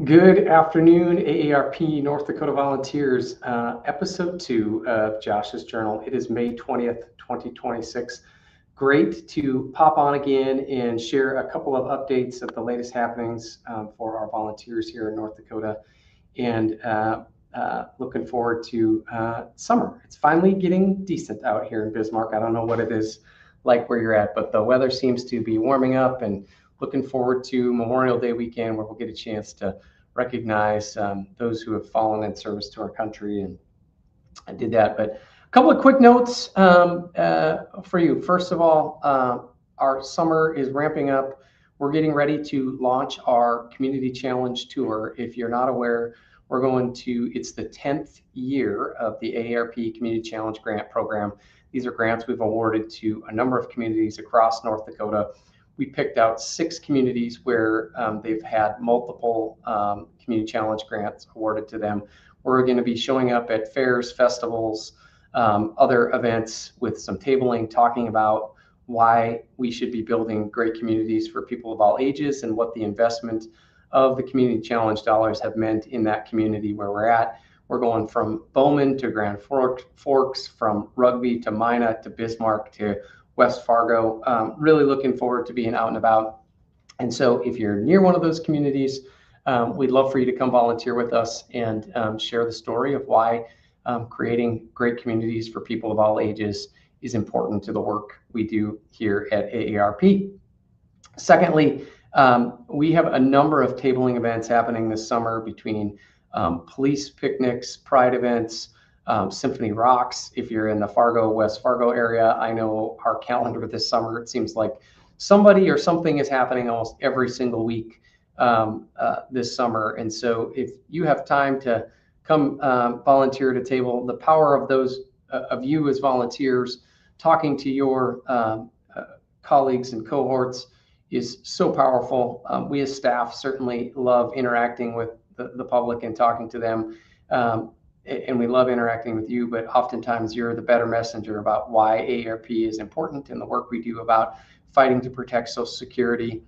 Good afternoon, AARP North Dakota Volunteers, episode 2 of Josh's Journal. It is May 20th, 2026. Great to pop on again and share a couple of updates of the latest happenings for our volunteers here in North Dakota, and looking forward to summer. It's finally getting decent out here in Bismarck. I don't know what it is like where you're at, but the weather seems to be warming up, and looking forward to Memorial Day weekend, where we'll get a chance to recognize those who have fallen in service to our country. And I did that. But a couple of quick notes for you. First of all, our summer is ramping up. We're getting ready to launch our Community Challenge Tour. If you're not aware, it's the 10th year of the AARP Community Challenge Grant Program. These are grants we've awarded to a number of communities across North Dakota. We picked out 6 communities where they've had multiple Community Challenge grants awarded to them. We're going to be showing up at fairs, festivals, other events with some tabling, talking about why we should be building great communities for people of all ages, and what the investment of the Community Challenge dollars have meant in that community where we're at. We're going from Bowman to Grand Forks, from Rugby to Minot to Bismarck to West Fargo. Really looking forward to being out and about. And so if you're near one of those communities, we'd love for you to come volunteer with us and share the story of why creating great communities for people of all ages is important to the work we do here at AARP. Secondly, we have a number of tabling events happening this summer, between police picnics, pride events, Symphony Rocks. If you're in the West Fargo area, I know our calendar this summer, it seems like somebody or something is happening almost every single week this summer. And so if you have time to come volunteer at a table, the power of those of you as volunteers talking to your colleagues and cohorts is so powerful. We as staff certainly love interacting with the public and talking to them. And we love interacting with you, but oftentimes you're the better messenger about why AARP is important and the work we do about fighting to protect Social Security,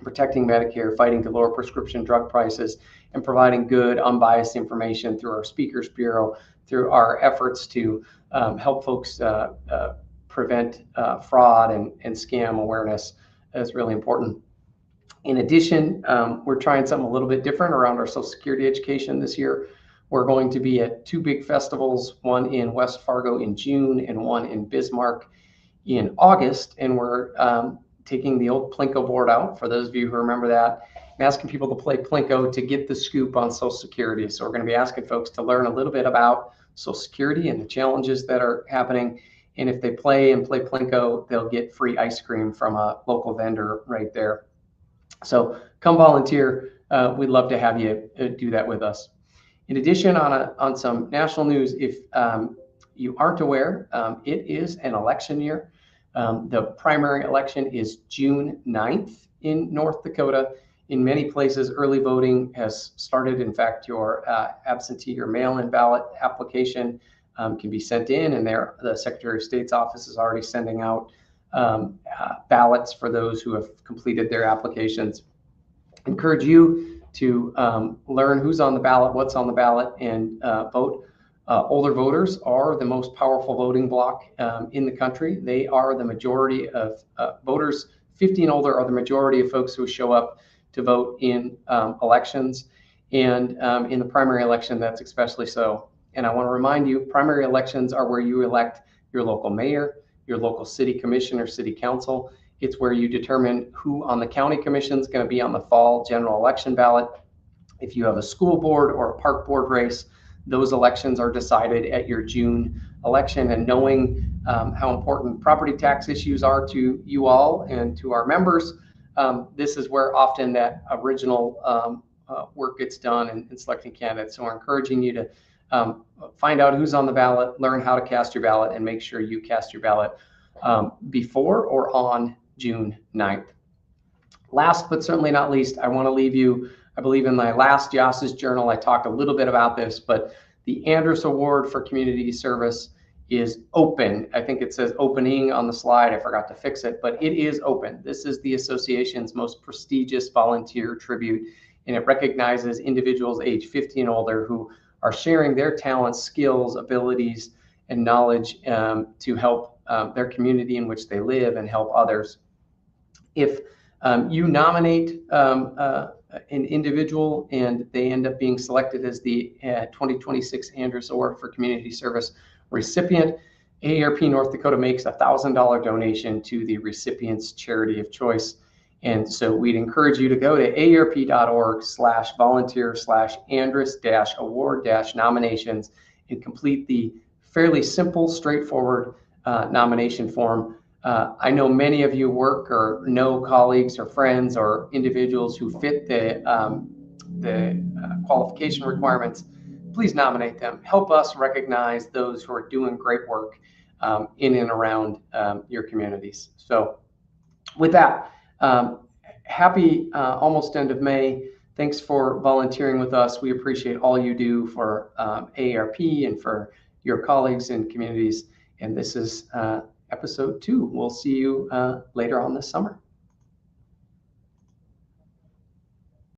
protecting Medicare, fighting to lower prescription drug prices, and providing good, unbiased information through our Speakers Bureau, through our efforts to help folks prevent fraud and scam awareness is really important. In addition, we're trying something a little bit different around our Social Security education this year. We're going to be at 2 big festivals, one in West Fargo in June and one in Bismarck in August. And we're taking the old Plinko board out, for those of you who remember that, and asking people to play Plinko to get the scoop on Social Security. So we're going to be asking folks to learn a little bit about Social Security and the challenges that are happening. And if they play Plinko, they'll get free ice cream from a local vendor right there. So come volunteer. We'd love to have you do that with us. In addition, on some national news, if you aren't aware, it is an election year. The primary election is June 9th in North Dakota. In many places, early voting has started. In fact, your absentee or mail-in ballot application can be sent in, and the Secretary of State's office is already sending out ballots for those who have completed their applications. Encourage you to learn who's on the ballot, what's on the ballot, and vote. Older voters are the most powerful voting bloc in the country. They are the majority of voters. 50 and older are the majority of folks who show up to vote in elections. And in the primary election, that's especially so. And I want to remind you, primary elections are where you elect your local mayor, your local city commission or city council. It's where you determine who on the county commission is going to be on the fall general election ballot. If you have a school board or a park board race, those elections are decided at your June election. And knowing how important property tax issues are to you all and to our members, this is where often that original work gets done in selecting candidates. So we're encouraging you to find out who's on the ballot, learn how to cast your ballot, and make sure you cast your ballot before or on June 9th. Last but certainly not least, I want to leave you, I believe in my last Josh's Journal, I talked a little bit about this, but the Andrus Award for Community Service is open. I think it says opening on the slide. I forgot to fix it, but it is open. This is the association's most prestigious volunteer tribute. and it recognizes individuals age 50 and older who are sharing their talents, skills, abilities, and knowledge to help their community in which they live and help others. If you nominate an individual and they end up being selected as the 2026 Andrus Award for Community Service recipient, AARP North Dakota makes a $1,000 donation to the recipient's charity of choice. And so we'd encourage you to go to aarp.org/volunteer/Andrus-award-nominations and complete the fairly simple, straightforward nomination form. I know many of you work or know colleagues or friends or individuals who fit the qualification requirements. Please nominate them. Help us recognize those who are doing great work in and around your communities. So with that, happy almost end of May. Thanks for volunteering with us. We appreciate all you do for AARP and for your colleagues and communities. And this is episode 2. We'll see you later on this summer.